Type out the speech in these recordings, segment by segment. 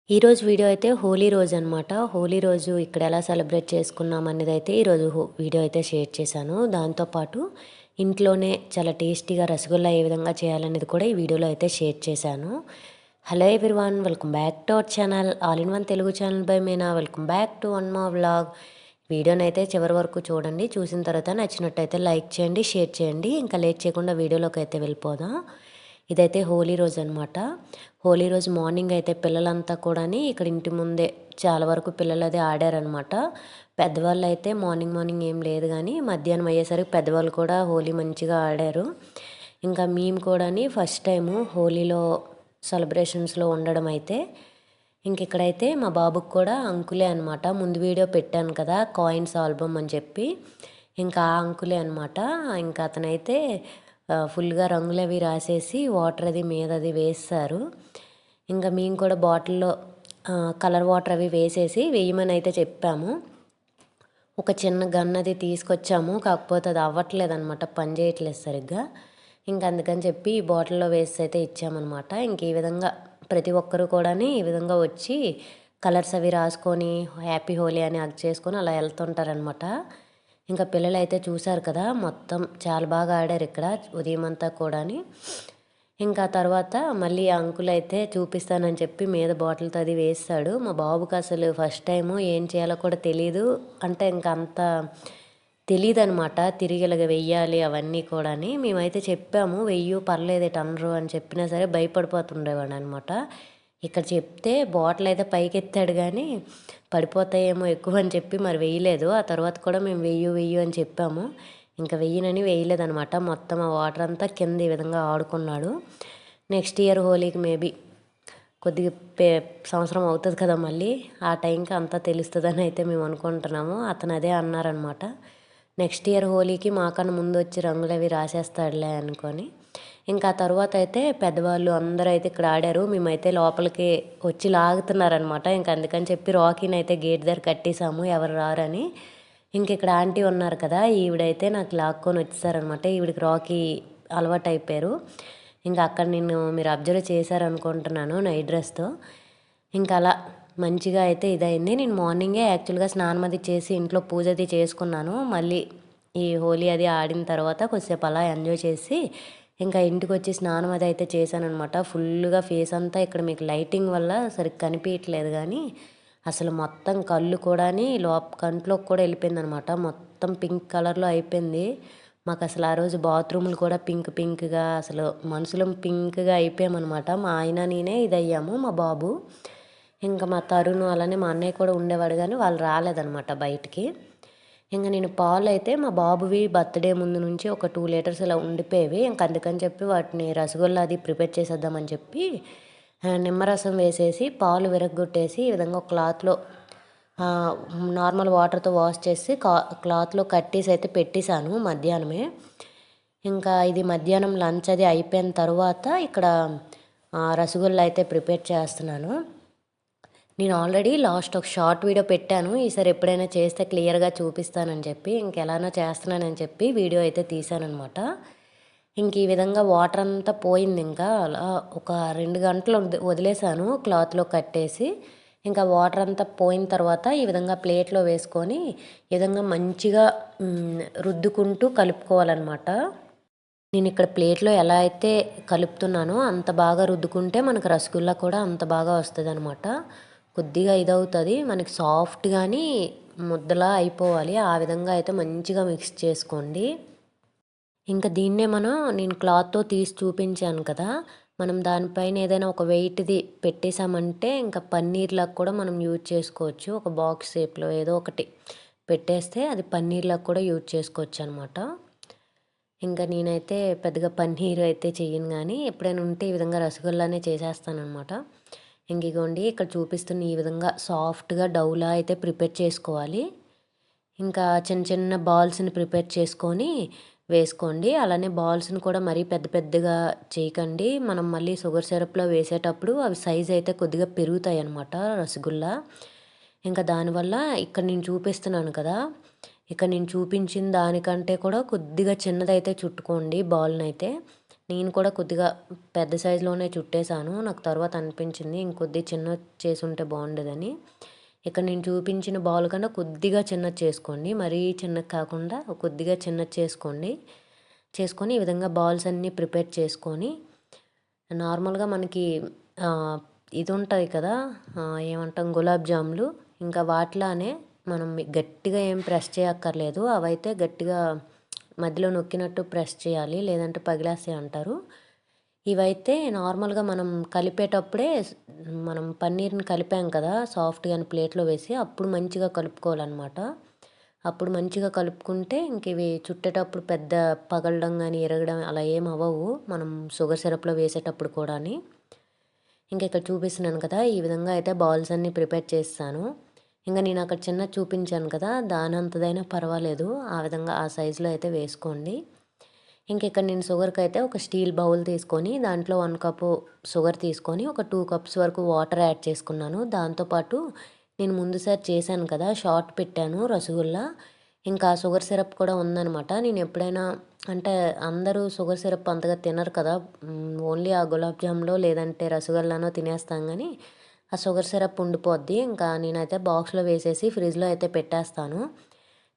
ఈరోజు వీడియో అయితే హోలీ రోజు అనమాట. హోలీ రోజు ఇక్కడ ఎలా సెలబ్రేట్ చేసుకున్నాం అనేది అయితే ఈరోజు వీడియో అయితే షేర్ చేశాను. దాంతోపాటు ఇంట్లోనే చాలా టేస్టీగా రసగుల్లా ఏ విధంగా చేయాలనేది కూడా ఈ వీడియోలో అయితే షేర్ చేశాను. Hello everyone, welcome back to our channel all in one Telugu channel by Meena. Welcome back to one more vlog. వీడియోని అయితే చివరి వరకు చూడండి. చూసిన తర్వాత నచ్చినట్టయితే లైక్ చేయండి, షేర్ చేయండి. ఇంకా లేట్ చేయకుండా వీడియోలోకి అయితే వెళ్ళిపోదాం. ఇదైతే హోలీ రోజు అనమాట. హోలీ రోజు మార్నింగ్ అయితే పిల్లలంతా కూడా ఇక్కడ ఇంటి ముందే చాలా వరకు పిల్లలు అది ఆడారనమాట. పెద్దవాళ్ళు అయితే మార్నింగ్ ఏం లేదు, కానీ మధ్యాహ్నం అయ్యేసరికి పెద్దవాళ్ళు కూడా హోలీ మంచిగా ఆడారు. ఇంకా మేము కూడా ఫస్ట్ టైము హోలీలో సెలబ్రేషన్స్లో ఉండడం అయితే ఇక్కడైతే మా బాబుకి కూడా అంకులే అనమాట. ముందు వీడియో పెట్టాను కదా, కాయిన్స్ ఆల్బమ్ అని చెప్పి, ఇంకా ఆ అంకులే అనమాట. ఇంకా అతనైతే ఫుల్గా రంగులు అవి రాసేసి వాటర్ అది మీద అది వేస్తారు. ఇంకా మేము కూడా బాటిల్లో కలర్ వాటర్ అవి వేసేసి వేయమని అయితే చెప్పాము. ఒక చిన్న గన్ అది తీసుకొచ్చాము, కాకపోతే అది అవ్వట్లేదు అనమాట, పని చేయట్లేదు సరిగ్గా. ఇంకా అందుకని చెప్పి ఈ బాటిల్లో వేసి అయితే ఇచ్చామన్నమాట. ఇంక ఈ విధంగా ప్రతి ఒక్కరు కూడా ఈ విధంగా వచ్చి కలర్స్ అవి రాసుకొని హ్యాపీ హోలీ అని అది చేసుకొని అలా వెళ్తుంటారనమాట. ఇంకా పిల్లలు అయితే చూశారు కదా, మొత్తం చాలా బాగా ఆడారు ఇక్కడ ఉదయం అంతా కూడా. ఇంకా తర్వాత మళ్ళీ అంకుల్ అయితే చూపిస్తానని చెప్పి మీద బాటిల్తో అది వేస్తాడు. మా బాబుకి అసలు ఫస్ట్ టైము ఏం చేయాలో కూడా తెలీదు, అంటే ఇంకా అంత తెలియదు అనమాట, తిరిగి ఇలాగ వెయ్యాలి అవన్నీ కూడా. మేమైతే చెప్పాము వెయ్యు పర్లేదు టనరు అని చెప్పినా సరే భయపడిపోతుండేవాడు అనమాట. ఇక్కడ చెప్తే బాటిల్ అయితే పైకెత్తాడు, కానీ పడిపోతాయేమో ఎక్కువ అని చెప్పి మరి వేయలేదు. ఆ తర్వాత కూడా మేము వెయ్యు అని చెప్పాము, ఇంకా వెయ్యనని వేయలేదనమాట. మొత్తం ఆ వాటర్ అంతా కింద ఈ విధంగా ఆడుకున్నాడు. నెక్స్ట్ ఇయర్ హోలీకి మేబీ కొద్దిగా సంవత్సరం అవుతుంది కదా, మళ్ళీ ఆ టైంకి అంతా తెలుస్తుందని అయితే మేము అనుకుంటున్నాము. అతను అదే అన్నారనమాట, నెక్స్ట్ ఇయర్ హోలీకి మాకన్నా ముందు వచ్చి రంగులు అవి రాసేస్తాడులే అనుకొని. ఇంకా తర్వాత అయితే పెద్దవాళ్ళు అందరూ అయితే ఇక్కడ ఆడారు. మేమైతే లోపలికి వచ్చి లాగుతున్నారనమాట. ఇంకా అందుకని చెప్పి రాకీని అయితే గేట్ దగ్గర కట్టేసాము, ఎవరు రారని. ఇంక ఇక్కడ ఆంటీ ఉన్నారు కదా, ఈవిడైతే నాకు లాక్కొని వచ్చేసారనమాట. ఈవిడికి రాకీ అలవాటు అయిపోయారు. ఇంకా అక్కడ మీరు అబ్జర్వ్ చేశారనుకుంటున్నాను నైట్ డ్రెస్తో. ఇంకా అలా మంచిగా అయితే ఇదైంది. నేను మార్నింగే యాక్చువల్గా స్నానం అది చేసి ఇంట్లో పూజ అది చేసుకున్నాను. మళ్ళీ ఈ హోలీ అది ఆడిన తర్వాత కొద్దిసేపు అలా ఎంజాయ్ చేసి ఇంకా ఇంటికి వచ్చి స్నానం అది అయితే చేశాను అనమాట. ఫుల్గా ఫేస్ అంతా ఇక్కడ మీకు లైటింగ్ వల్ల సరిగ్గా కనిపించట్లేదు, కానీ అసలు మొత్తం కళ్ళు కూడా కంట్లోకి కూడా వెళ్ళిపోయింది అనమాట. మొత్తం పింక్ కలర్లో అయిపోయింది. మాకు అసలు ఆ రోజు బాత్రూములు కూడా పింక్గా, అసలు మనుషులం పింక్గా అయిపోయామన్నమాట. మా ఆయన నేనే ఇది అయ్యాము, మా బాబు. ఇంకా మా తరుణ్ అలానే మా అన్నయ్య కూడా ఉండేవాడు, కానీ వాళ్ళు రాలేదనమాట బయటికి. ఇంకా నేను పాలు అయితే మా బాబువి బర్త్డే ముందు నుంచి ఒక 2 లీటర్స్ ఇలా ఉండిపోయేవి. ఇంకా అందుకని చెప్పి వాటిని రసగుల్లా అది ప్రిపేర్ చేసేద్దామని చెప్పి నిమ్మరసం వేసేసి పాలు విరగొట్టేసి ఈ విధంగా ఒక క్లాత్లో నార్మల్ వాటర్తో వాష్ చేసి క్లాత్లో కట్టేసి అయితే పెట్టేశాను మధ్యాహ్నమే. ఇంకా ఇది మధ్యాహ్నం లంచ్ అది అయిపోయిన తర్వాత ఇక్కడ రసగుల్లా అయితే ప్రిపేర్ చేస్తున్నాను. నేను ఆల్రెడీ లాస్ట్ ఒక షార్ట్ వీడియో పెట్టాను, ఈసారి ఎప్పుడైనా చేస్తే క్లియర్గా చూపిస్తానని చెప్పి ఇంకెలానో చేస్తున్నానని చెప్పి వీడియో అయితే తీశానమాట. ఇంక ఈ విధంగా వాటర్ అంతా పోయింది. ఇంకా అలా ఒక 2 గంటలు వదిలేసాను క్లాత్లో కట్టేసి. ఇంకా వాటర్ అంతా పోయిన తర్వాత ఈ విధంగా ప్లేట్లో వేసుకొని ఈ విధంగా మంచిగా రుద్దుకుంటూ కలుపుకోవాలన్నమాట. నేను ఇక్కడ ప్లేట్లో ఎలా అయితే కలుపుతున్నానో అంత బాగా రుద్దుకుంటే మనకు రసగుల్లా కూడా అంత బాగా వస్తుంది అనమాట. కొద్దిగా ఇదవుతుంది మనకి సాఫ్ట్ కానీ ముద్దలా అయిపోవాలి, ఆ విధంగా అయితే మంచిగా మిక్స్ చేసుకోండి. ఇంకా దీన్నే నేను క్లాత్తో తీసి చూపించాను కదా, మనం దానిపైన ఏదైనా ఒక వెయిట్ది పెట్టేసామంటే ఇంకా పన్నీర్లకు కూడా మనం యూజ్ చేసుకోవచ్చు. ఒక బాక్స్ షేప్లో ఏదో ఒకటి పెట్టేస్తే అది పన్నీర్లకు కూడా యూజ్ చేసుకోవచ్చు అనమాట. ఇంకా నేనైతే పెద్దగా పన్నీర్ అయితే చెయ్యను, కానీ ఎప్పుడైనా ఉంటే ఈ విధంగా రసగుల్లానే చేసేస్తానమాట. ఇంకోండి ఇక్కడ చూపిస్తున్న ఈ విధంగా సాఫ్ట్గా డౌలా అయితే ప్రిపేర్ చేసుకోవాలి. ఇంకా చిన్న చిన్న బాల్స్ని ప్రిపేర్ చేసుకొని వేసుకోండి. అలానే బాల్స్ని కూడా మరీ పెద్ద పెద్దగా చేయకండి, మనం మళ్ళీ షుగర్ సిరప్లో వేసేటప్పుడు అవి సైజ్ అయితే కొద్దిగా పెరుగుతాయి అన్నమాట రసగుల్లా. ఇంకా దానివల్ల ఇక్కడ నేను చూపిస్తున్నాను కదా, ఇక్కడ నేను చూపించిన దానికంటే కూడా కొద్దిగా చిన్నదైతే చుట్టుకోండి బాల్ని అయితే. నేను కూడా కొద్దిగా పెద్ద సైజులోనే చుట్టేసాను. నాకు తర్వాత అనిపించింది ఇంకొద్దిగా చిన్నది చేసుంటే బాగుండేదని. ఇక్కడ నేను చూపించిన బాల్ కన్నా కొద్దిగా చిన్నది చేసుకోండి. మరీ చిన్నది కాకుండా కొద్దిగా చిన్నది చేసుకోండి. చేసుకొని ఈ విధంగా బాల్స్ అన్నీ ప్రిపేర్ చేసుకొని నార్మల్గా మనకి ఇది ఉంటుంది కదా, ఏమంటాం, గులాబ్ జాములు. ఇంకా వాటిలానే మనం గట్టిగా ఏం ప్రెస్ చేయక్కర్లేదు. అవైతే గట్టిగా మధ్యలో నొక్కినట్టు ప్రెస్ చేయాలి, లేదంటే పగిలేస్తాయి అంటారు. ఇవైతే నార్మల్గా మనం కలిపేటప్పుడే మనం పన్నీర్ని కలిపాం కదా సాఫ్ట్గా ప్లేట్లో వేసి, అప్పుడు మంచిగా కలుపుకోవాలన్నమాట. అప్పుడు మంచిగా కలుపుకుంటే ఇంక ఇవి చుట్టేటప్పుడు పెద్ద పగలడం కానీ ఎరగడం అలా ఏం అవ్వవు, మనం షుగర్ సిరప్లో వేసేటప్పుడు కూడా. ఇంకా ఇక్కడ చూపిస్తున్నాను కదా, ఈ విధంగా అయితే బాల్స్ అన్నీ ప్రిపేర్ చేస్తాను. ఇంకా నేను అక్కడ చిన్న చూపించాను కదా, దానంతదైనా పర్వాలేదు, ఆ విధంగా ఆ సైజులో అయితే వేసుకోండి. ఇంక ఇక్కడ నేను షుగర్కి అయితే ఒక స్టీల్ బౌల్ తీసుకొని దాంట్లో 1 కప్పు షుగర్ తీసుకొని ఒక 2 కప్స్ వరకు వాటర్ యాడ్ చేసుకున్నాను. దాంతోపాటు నేను ముందుసారి చేశాను కదా, షార్ట్ పెట్టాను రసగుల్లా. ఇంకా షుగర్ సిరప్ కూడా ఉందనమాట. నేను ఎప్పుడైనా అంటే అందరూ షుగర్ సిరప్ అంతగా తినరు కదా, ఓన్లీ ఆ గులాబ్ జామ్లో లేదంటే రసగుల్లానో తినేస్తాం కానీ ఆ షుగర్ సిరప్ ఉండిపోద్ది. ఇంకా నేనైతే బాక్స్లో వేసేసి ఫ్రిడ్జ్లో అయితే పెట్టేస్తాను.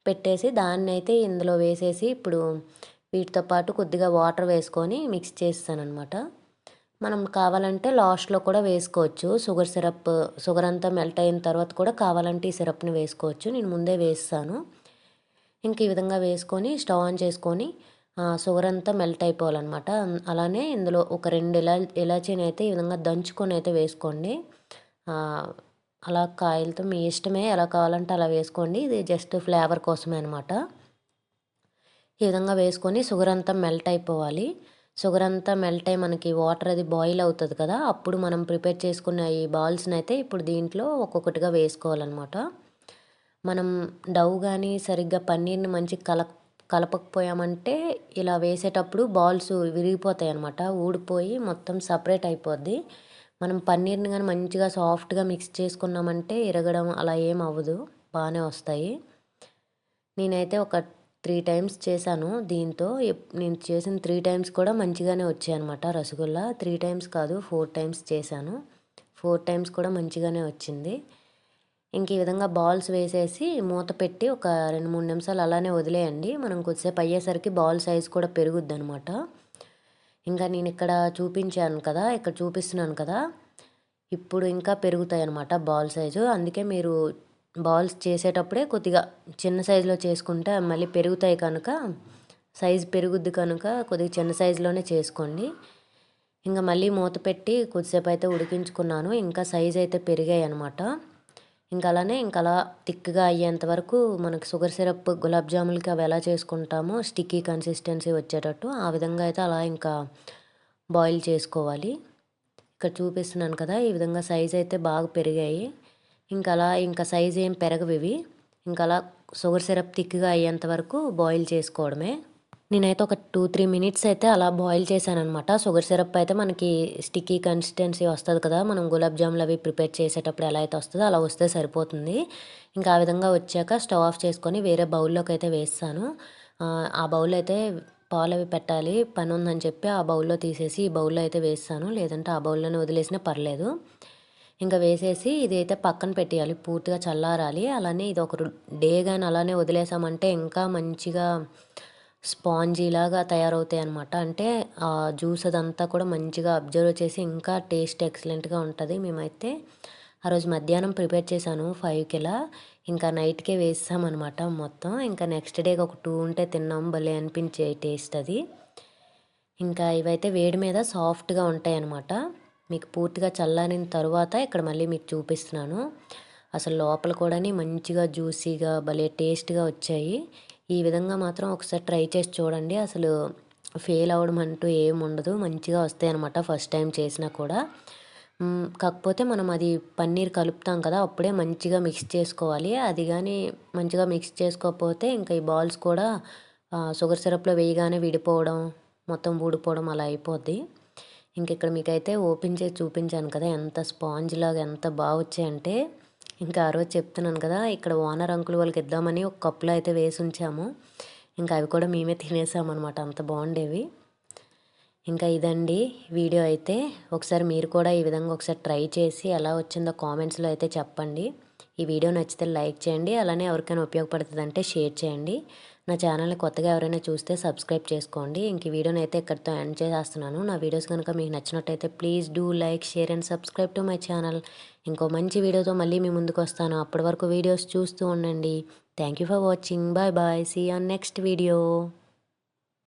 పెట్టేసి దాన్ని అయితే ఇందులో వేసేసి ఇప్పుడు వీటితో పాటు కొద్దిగా వాటర్ వేసుకొని మిక్స్ చేస్తానన్నమాట. మనం కావాలంటే లాస్ట్లో కూడా వేసుకోవచ్చు షుగర్ అంతా మెల్ట్ అయిన తర్వాత కూడా కావాలంటే ఈ సిరప్ని వేసుకోవచ్చు. నేను ముందే వేస్తాను. ఇంక ఈ విధంగా వేసుకొని స్టవ్ ఆన్ చేసుకొని షుగర్ అంతా మెల్ట్ అయిపోవాలన్నమాట. అలానే ఇందులో ఒక 2 ఇలాచీని అయితే ఈ విధంగా దంచుకొని అయితే వేసుకోండి. అలా కాయలతో మీ ఇష్టమే, ఎలా కావాలంటే అలా వేసుకోండి. ఇది జస్ట్ ఫ్లేవర్ కోసమే అనమాట. ఈ విధంగా వేసుకొని షుగర్ అంతా మెల్ట్ అయిపోవాలి. షుగర్ అంతా మెల్ట్ అయ్యి మనకి వాటర్ అది బాయిల్ అవుతుంది కదా, అప్పుడు మనం ప్రిపేర్ చేసుకున్న ఈ బాల్స్ని అయితే ఇప్పుడు దీంట్లో ఒక్కొక్కటిగా వేసుకోవాలన్నమాట. మనం డవ్ కానీ సరిగ్గా పన్నీర్ని మంచిగా కలపకపోయామంటే ఇలా వేసేటప్పుడు బాల్స్ విరిగిపోతాయి అన్నమాట, ఊడిపోయి మొత్తం సపరేట్ అయిపోద్ది. మనం పన్నీర్ని కానీ మంచిగా సాఫ్ట్గా మిక్స్ చేసుకున్నామంటే ఇరగడం అలా ఏం అవ్వదు, బాగానే వస్తాయి. నేనైతే ఒక 3 టైమ్స్ చేశాను దీంతో. నేను చేసిన 3 టైమ్స్ కూడా మంచిగానే వచ్చాయి అనమాట రసగుల్లా. 3 టైమ్స్ కాదు, 4 టైమ్స్ చేశాను. 4 టైమ్స్ కూడా మంచిగానే వచ్చింది. ఇంక ఈ విధంగా బాల్స్ వేసేసి మూత పెట్టి ఒక 2-3 నిమిషాలు అలానే వదిలేయండి. మనం కొద్దిసేపు అయ్యేసరికి బాల్ సైజ్ కూడా పెరుగుద్ది అనమాట. ఇంకా నేను ఇక్కడ చూపించాను కదా, ఇక్కడ చూపిస్తున్నాను కదా, ఇప్పుడు ఇంకా పెరుగుతాయి అన్నమాట బాల్ సైజు. అందుకే మీరు బాల్స్ చేసేటప్పుడే కొద్దిగా చిన్న సైజులో చేసుకుంటే మళ్ళీ పెరుగుతాయి కనుక, సైజు పెరుగుద్ది కనుక కొద్దిగా చిన్న సైజులోనే చేసుకోండి. ఇంకా మళ్ళీ మూత పెట్టి కొద్దిసేపు అయితే ఉడికించుకున్నాను. ఇంకా సైజ్ అయితే పెరిగాయి అనమాట. ఇంకా అలానే ఇంకా అలా థిక్గా అయ్యేంత వరకు మనకి షుగర్ సిరప్ గులాబ్ జాములకి అవి ఎలా చేసుకుంటామో స్టిక్కీ కన్సిస్టెన్సీ వచ్చేటట్టు ఆ విధంగా అయితే అలా ఇంకా బాయిల్ చేసుకోవాలి. ఇక్కడ చూపిస్తున్నాను కదా, ఈ విధంగా సైజ్ అయితే బాగా పెరిగాయి. ఇంకా సైజ్ ఏం పెరగవు ఇవి. ఇంకా అలా షుగర్ సిరప్ థిక్గా అయ్యేంత వరకు బాయిల్ చేసుకోవడమే. నేనైతే ఒక 2-3 మినిట్స్ అయితే అలా బాయిల్ చేశాననమాట. షుగర్ సిరప్ అయితే మనకి స్టిక్కీ కన్సిస్టెన్సీ వస్తుంది కదా, మనం గులాబ్ జాములు అవి ప్రిపేర్ చేసేటప్పుడు ఎలా అయితే వస్తుందో అలా వస్తే సరిపోతుంది. ఇంకా ఆ విధంగా వచ్చాక స్టవ్ ఆఫ్ చేసుకొని వేరే బౌల్లోకి అయితే వేస్తాను. ఆ బౌల్ అయితే పాలు అవి పెట్టాలి, పని ఉందని చెప్పి ఆ బౌల్లో తీసేసి ఈ బౌల్లో అయితే వేస్తాను, లేదంటే ఆ బౌల్లోనే వదిలేసినా పర్లేదు. ఇంకా వేసేసి ఇది అయితే పక్కన పెట్టేయాలి, పూర్తిగా చల్లారాలి. అలానే ఇది ఒక డే కానీ అలానే వదిలేసామంటే ఇంకా మంచిగా స్పాంజీలాగా తయారవుతాయి అన్నమాట. అంటే ఆ జ్యూస్ అదంతా కూడా మంచిగా అబ్జర్వ్ చేసి ఇంకా టేస్ట్ ఎక్సలెంట్గా ఉంటుంది. మేమైతే ఆ రోజు మధ్యాహ్నం ప్రిపేర్ చేశాను 5కి ఇలా, ఇంకా నైట్కే వేసామన్నమాట మొత్తం. ఇంకా నెక్స్ట్ డేకి ఒక 2 ఉంటే తిన్నాం, భలే అనిపించే టేస్ట్ అది. ఇంకా ఇవైతే వేడి మీద సాఫ్ట్గా ఉంటాయి అన్నమాట. మీకు పూర్తిగా చల్లారిన తర్వాత ఇక్కడ మళ్ళీ మీకు చూపిస్తున్నాను. అసలు లోపల కూడా మంచిగా జ్యూసీగా భలే టేస్ట్గా వచ్చాయి. ఈ విధంగా మాత్రం ఒకసారి ట్రై చేసి చూడండి, అసలు ఫెయిల్ అవ్వడం అంటూ ఏమి ఉండదు, మంచిగా వస్తాయి అన్నమాట ఫస్ట్ టైం చేసినా కూడా. కాకపోతే మనం అది పన్నీర్ కలుపుతాం కదా, అప్పుడే మంచిగా మిక్స్ చేసుకోవాలి. అది కానీ మంచిగా మిక్స్ చేసుకోకపోతే ఇంకా ఈ బాల్స్ కూడా షుగర్ సిరప్లో వేయగానే విడిపోవడం, మొత్తం ఊడిపోవడం అలా అయిపోద్ది. ఇంక ఇక్కడ మీకైతే ఓపెన్ చేసి చూపించాను కదా, ఎంత స్పాంజ్ లాగా ఎంత బాగా వచ్చాయంటే. ఇంకా ఆ రోజు చెప్తున్నాను కదా, ఇక్కడ ఓనర్ అంకుల్ వాళ్ళకి ఇద్దామని ఒక కప్పులో అయితే వేసి ఉంచాము. ఇంకా అవి కూడా మేమే తినేసామన్నమాట, అంత బాగుండేవి. ఇంకా ఇదండి వీడియో అయితే. ఒకసారి మీరు కూడా ఈ విధంగా ఒకసారి ట్రై చేసి ఎలా వచ్చిందో కామెంట్స్లో అయితే చెప్పండి. ఈ వీడియో నచ్చితే లైక్ చేయండి. అలానే ఎవరికైనా ఉపయోగపడుతుందంటే షేర్ చేయండి. నా ఛానల్ని కొత్తగా ఎవరైనా చూస్తే సబ్స్క్రైబ్ చేసుకోండి. ఇంక ఈ వీడియోని అయితే ఇక్కడితో ఎండ్ చేసేస్తున్నాను. నా వీడియోస్ కనుక మీకు నచ్చినట్టయితే please do like, share and subscribe to my channel. ఇంకో మంచి వీడియోతో మళ్ళీ మీ ముందుకు వస్తాను. అప్పటి వరకు వీడియోస్ చూస్తూ ఉండండి. Thank you for watching. Bye bye. See you on next video.